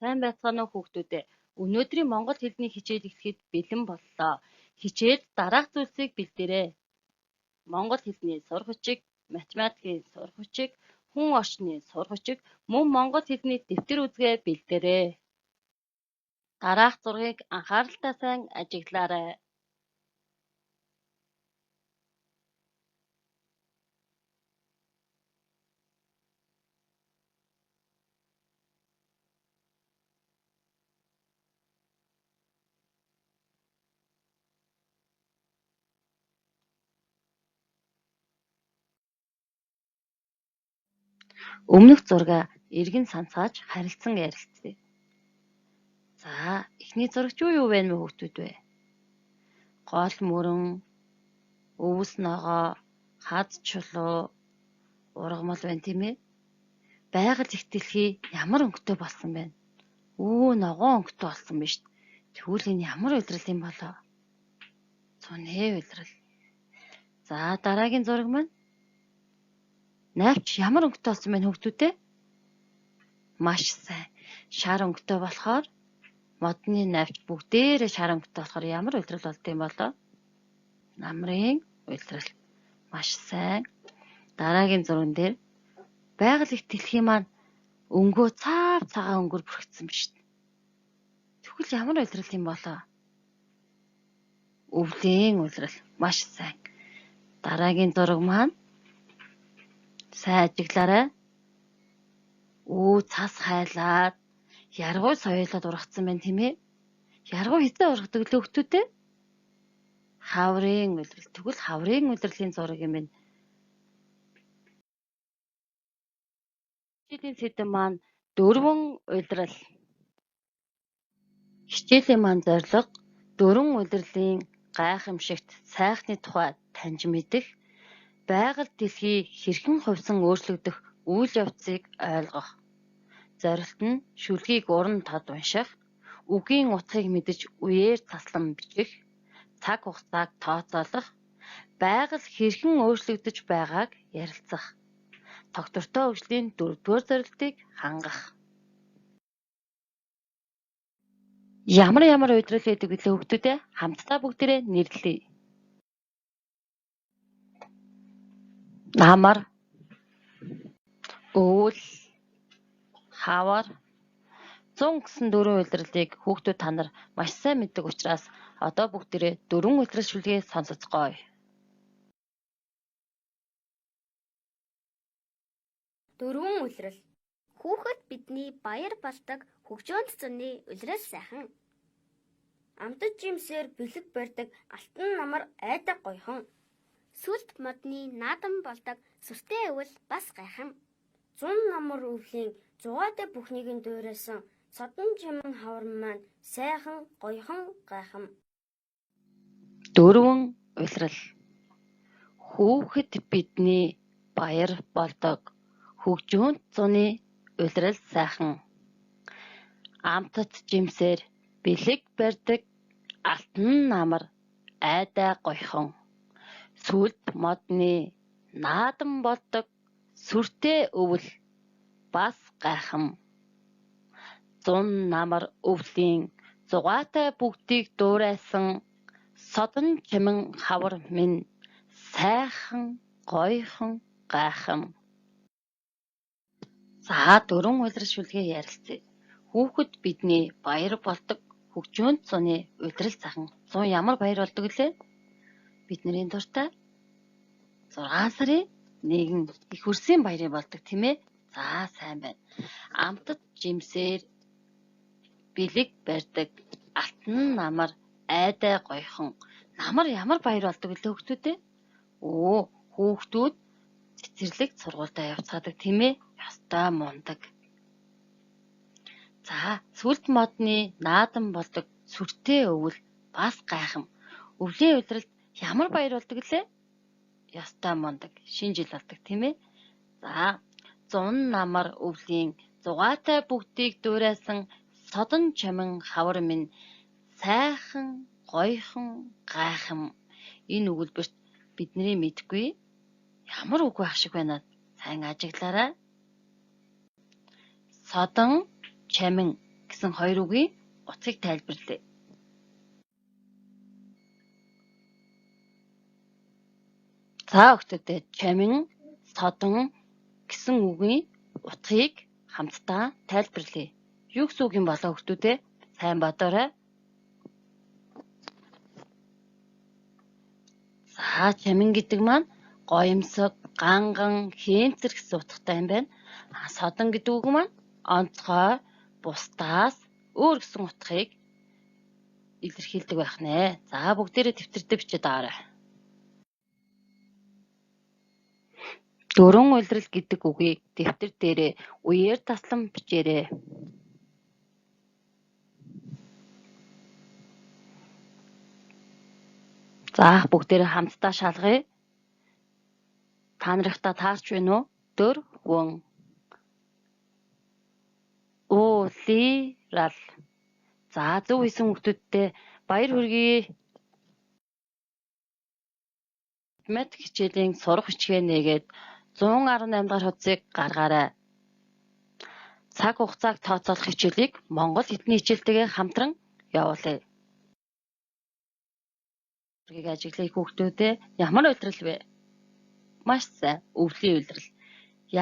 Сайн байцгаана уу хүүхдүүд ээ. Өнөөдрийн монгол хэлний хичээл эхлэхэд бэлэн боллоо. Хичээл дараах зүйлсийг бэлдээрэй. Монгол хэлний сургачиг, математикийн сургачиг, хүн орчны сургачиг, мөн монгол хэлний дэвтэр үзгээ бэлдээрэй. Дараах зургийг анхааралтай сайн ажиглаарай. Өмнөх зургаа эргэн сансгааж харилцан ярилцъя. За, эхний зурагч юу вэ хүүхдүүд вэ? Гол мөрөн, өвс ногоо, хад чулуу, ургамал байна тийм ээ. Байгаль их дэлхий ямар өнгөтэй болсон байна? Ногоон өнгөтэй болсон биз дээ. Тэгвэл энэ ямар улирал юм болоо? Цүнхээ улирал. За, дараагийн зураг маань. Найвч ямар өнгөтэй болсон байна хүүхдүүдээ? Маш сайн. Шар өнгөтэй болохоор модны найвч бүгдээрээ шар өнгөтэй болохоор ямар улирал болд юм болоо? Намрын улирал. Маш сайн. Дараагийн зурган дээр байгаль их дэлхий маань өнгөө цаав цагаан өнгөөр бүрхэгдсэн биз дээ. Тэгвэл ямар улирал юм болоо? Өвлийн улирал. Маш сайн. Дараагийн зураг маань сайн ажиглаарай. Цас хайлаад яргуй соёолоод ургацсан байна тийм ээ. Яргуй хэзээ ургадаг лөө хүүхдүүдээ? Хаврын улирал. Тэгвэл хаврын улирлын зураг юм байна. Хичээлийн сэдэв маань дөрвөн улирал. Хичээлийн маань зорилго дөрвөн улирлын гайхамшигт сайхны тухай таньж мэдэх, байгаль дэлхий хэрхэн хувьсан өөрчлөгдөх үйл явцыг ойлгох. Зорилт нь шүлгийг уран тод унших, үгийн утгыг мэдэж үеэр таслан бичих, цаг хугацааг тооцоолох, байгаль хэрхэн өөрчлөгдөж байгааг ярилцах. Тогтвортой хөгжлийн 4-р зорилтыг хангах. Ямар улирал байдаг вэ хүүхдүүдээ? Хамтдаа бүгдээрээ нэрлэе. Намар, өвөл, хавар, 100 гэсэн 4 улирлыг хүүхдүүд та нар маш сайн мэддэг учраас одоо бүгдээрээ 4 улирал шүлгээ сонсоцгоё. Дөрвөн улирал. Хүүхэд бидний баяр балдаг хөгжөөнд цөний улирал сайхан. Амтд жимсээр бэлэг барьдаг алтан намар айдаг гойхон. Сүлд модны наадам болдог сүртэй өвөл бас гайхам. 100 намар өвлийн 100-аатай бүхнийг дуурайсан содон жимэн хавар маань сайхан гойхон гайхам. Дөрвөн улирал. Хүүхэд бидний баяр болдог хөгжөөнд цөний улирал сайхан. Амтд жимсээр бэлэг барьдаг алтан намар айдай гойхон. Сүлд модны наадам болдог сүртэй өвөл бас гайхам. 100 намар өвлийн 100-аатай бүгдийг дуурайсан содон чимэн хавар минь сайхан гойхон гайхам. За, 4 улирал шүлгээ ярилцъя. Хүүхэд бидний баяр болдог хөгжөөнд цөний улирал сайхан. 100 ямар баяр болдог лээ? Бидний дуртай 6 сарын 1 их хүрсийн баярыг болдог тийм ээ. За, сайн байна. Амтд жимсээр бэлэг барьдаг алтан намар айдай гойхон. Намар ямар баяр болдог лээ хүүхдүүдээ? Хүүхдүүд цэцэрлэгт сургуультай явцгаадаг тийм ээ. Ёстой мундаг. За, сүлд модны наадам болдог сүртэй өвөл бас гайхам. Өвлийн улиралд ямар баяр болдог лээ? Ёстой мундаг. Шинэ жил болдог тийм ээ. За, 100 намар өвлийн 100-аатай бүгдийг дуурайсан содон чимэн хавар минь сайхан гойхон гайхам. Энэ өгүүлбэрт бидний мэдгүй ямар үг байх шиг байна. Сайн ажиглаарай. Содон чимэн гэсэн хоёр үгийн утгыг тайлбарлая. За хүүхдүүдэд чамин, содон гэсэн үгийн утгыг хамтдаа тайлбарлая. Юу гэсэн үг юм болоо хүүхдүүдээ? Сайн бодоорой. За чамин гэдэг маань гоёмсог, ганган, хээнцэр гэсэн утгатай юм байна. Содон гэдэг үг маань онцгой, бусдаас өөр гэсэн утгыг илэрхийлдэг байх нэ. За бүгдээрээ дэвтэрдээ бичээд аваарай. Дөрвөн улирал гэдэг үгийг дэвтэр дээрээ үеэр таслан бичээрэй. За бүгдээрээ хамтдаа шалгая. Та нарыхтаа таарч байна уу? Дөрвөн улирал. За зөв хийсэн хүүхдүүдтэй баяр хүргэе. Математик хичээлийн сурах бичгээ нээгээд 118 дахь хуудсыг гаргаарай. Цаг хугацааг тооцоолох хичээлийг монгол хэлний хичээлтэйгээ хамтран явуулъя. Үргийг ажиглая хүүхдүүдээ. Ямар улирал вэ? Маш сайн. Өвлийн улирал.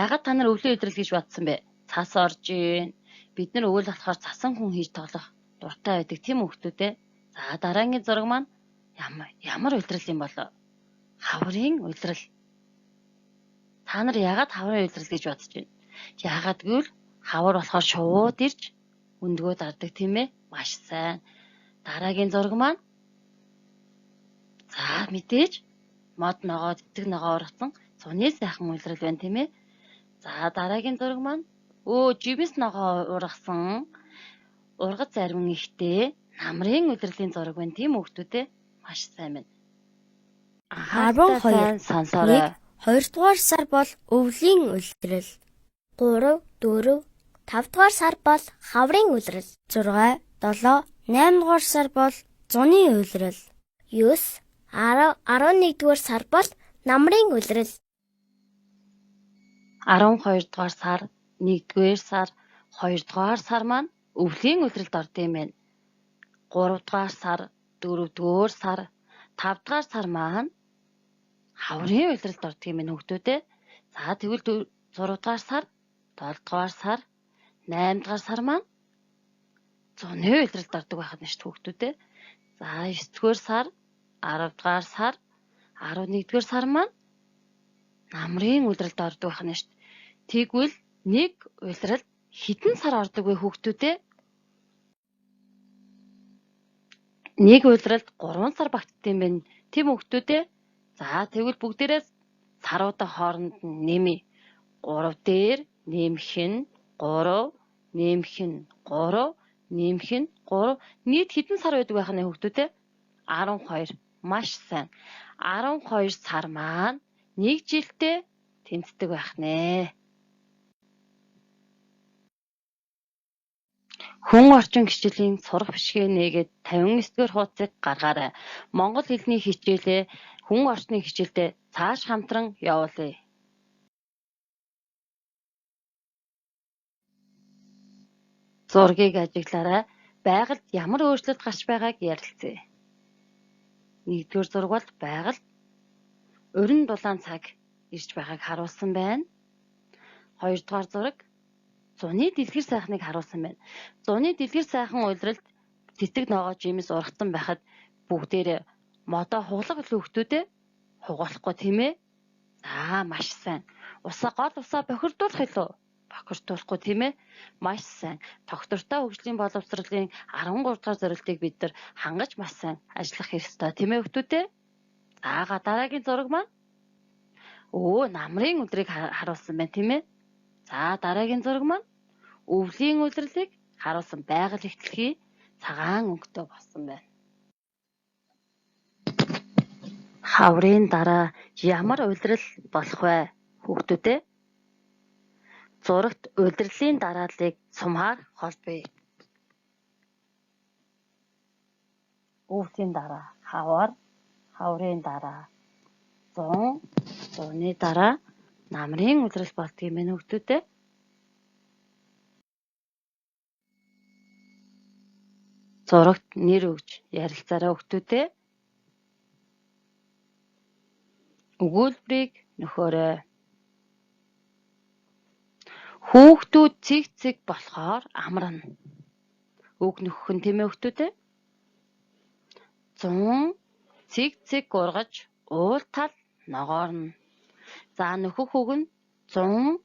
Яагаад та нар өвлийн улирал гэж бодсон бэ? Цас орж ийн. Бид нар өвөл болохоор цасан хүн хийж тоглох дуртай байдаг тийм хүүхдүүдээ. За дараагийн зураг маань ямар улирал юм болоо? Хаврын улирал. Та нар яагаад хаврын улирал гэж бодож байна? Яагаад гэвэл хавар болохоор шууд ирж өндгөө дардаг тийм ээ? Маш сайн. Дараагийн зураг маань за мэдээж мод ногоо, цэцэг ногоо ургацсан цуны сайхан улирал байна тийм ээ? За дараагийн зураг маань жимс ногоо ургасан ургац зарим ихтэй намрын улирлын зураг байна тийм хүүхдүүдээ? Маш сайн байна. 12 сонсоорой. 2 дугаар сар бол өвлийн улирал. 3, 4, 5 дугаар сар бол хаврын улирал. 6, 7, 8 дугаар сар бол зуны улирал. 9, 10, 11 дугаар сар бол намрын улирал. 12 дугаар сар, 1-р сар, 2 дугаар сар маань өвлийн улиралд орд юм байна. 3 дугаар сар, 4-р сар, 5 дугаар сар маань хаврын улиралд ордог юм байна хүүхдүүдээ. За тэгвэл 6 дугаар сар, 7 дугаар сар, 8 дугаар сар маань зуны улиралд ордог байхад нь шүү дээ хүүхдүүдээ. За 9-р сар, 10 дугаар сар, 11-р сар маань намрын улиралд ордог байх нь шүү дээ. Тэгвэл нэг улиралд хэдэн сар ордог вэ хүүхдүүдээ? Нэг улиралд 3 сар багтдаг юм байна. Тийм хүүхдүүдээ. За тэгвэл бүгдээрээ саруудаа хооронд нь нэмье. 3 дээр нэмэх нь 3, нэмэх нь 3, нэмэх нь 3. Нийт хэдэн сар байдаг байх нь хүүхдүүдээ? 12. Маш сайн. 12 сар маань нэг жилдээ тэнцдэг байх нэ. Хүн орчин хичээлийн сурах бичгээ нээгээд 59-р хуудсыг гаргаарай. Монгол хэлний хичээлээ хүн орчны хичээлдээ цааш хамтран явуулъя. Зургийг ажиглаарай. Байгальд ямар өөрчлөлт гарч байгааг ярилцъя. 1-р зураг бол байгальд урин дулаан цаг ирж байгааг харуулсан байна. 2-р зураг зуны дэлгэр сайхныг харуулсан байна. Зуны дэлгэр сайхан улиралд цэцэг ногоо жимс ургацсан байхад бүгдээрээ модоо хуглах хүүхдүүдээ хугалахгүй тийм ээ? За маш сайн. Гол усаа бохирдуулах илүү? Бохирдуулахгүй тийм ээ? Маш сайн. Тогтвортой хөгжлийн боловсролын 13 дугаар зорилтыг бид нар хангаж маш сайн ажиллах ёстой тийм ээ хүүхдүүдээ? За дараагийн зураг маань намрын улирыг харуулсан байна тийм ээ? За дараагийн зураг маань өвлийн улирлыг харуулсан байгаль ихтлэхий цагаан өнгөтэй болсон байна. Хаврын дараа ямар улирал болох вэ хүүхдүүдээ? Зурагт улирлын дарааллыг сумаар холбоё. Өвлийн дараа хавар, хаврын дараа зун, зуны дараа намрын улирал болдго юм байна хүүхдүүдээ. Зурагт нэр өгж ярилцаарай хүүхдүүдээ. Өгүүлбэрийг нөхөөрэй. Хүүхдүүд цэг болохоор амарна. Үг нөхөх нь тийм ээ хүүхдүүдээ. 100 цэг ургаж уул тал ногоорно. За нөхөх үг нь 100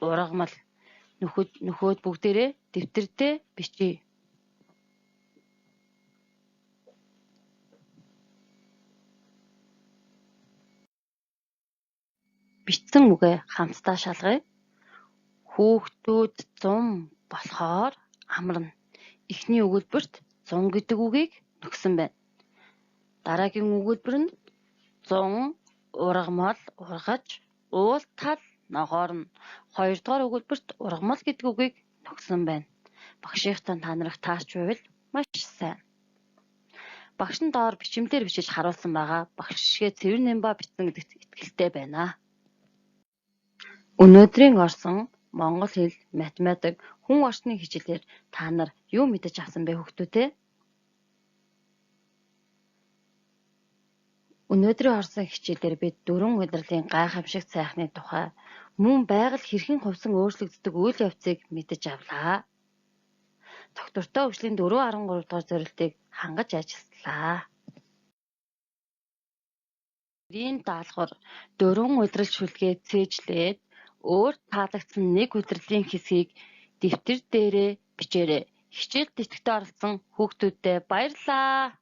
ургамал. Нөхөөд бүгдээрээ дэвтэр дээр бичиж. Бичсэн үгээ хамтдаа шалгая. Хүүхдүүд 100 болохоор амарна. Эхний өгүүлбэрт 100 гэдэг үгийг нөхсөн байна. Дараагийн өгүүлбэр нь 100 ургамал ургаж уул тал ногоорно. Хоёрдугаар өгүүлбэрт ургамал гэдэг үгийг нөхсөн байна. Багшийнхтай та нарыг таарч байвал маш сайн. Багш нь доор бичмээр бичиж харуулсан байгаа. Багш шигээ цэвэр нэмба бичсэн гэдэгт итгэлтэй байна. Өнөөдрийн орсон монгол хэл, математик, хүн орчны хичээлээр та нар юу мэдэж авсан бэ хүүхдүүдээ? Өнөөдрийн орсон хичээлээр бид дөрвөн удирлын гайхамшигт сайхны тухай мөн байгаль хэрхэн хувьсан өөрчлөгддөг үйл явцыг мэдэж авлаа. Доктортой хөгжлийн 4.13 дугаар зорилтыг хангаж ажиллаа. Гэрийн даалгавар 4 удирал шүлгээ цээжлээд өөр таалагдсан нэг удирлын хэсгийг дэвтэр дээрээ бичээрэй. Хичээлд идэвхтэй оролцсон хүүхдүүдтэй баярлалаа.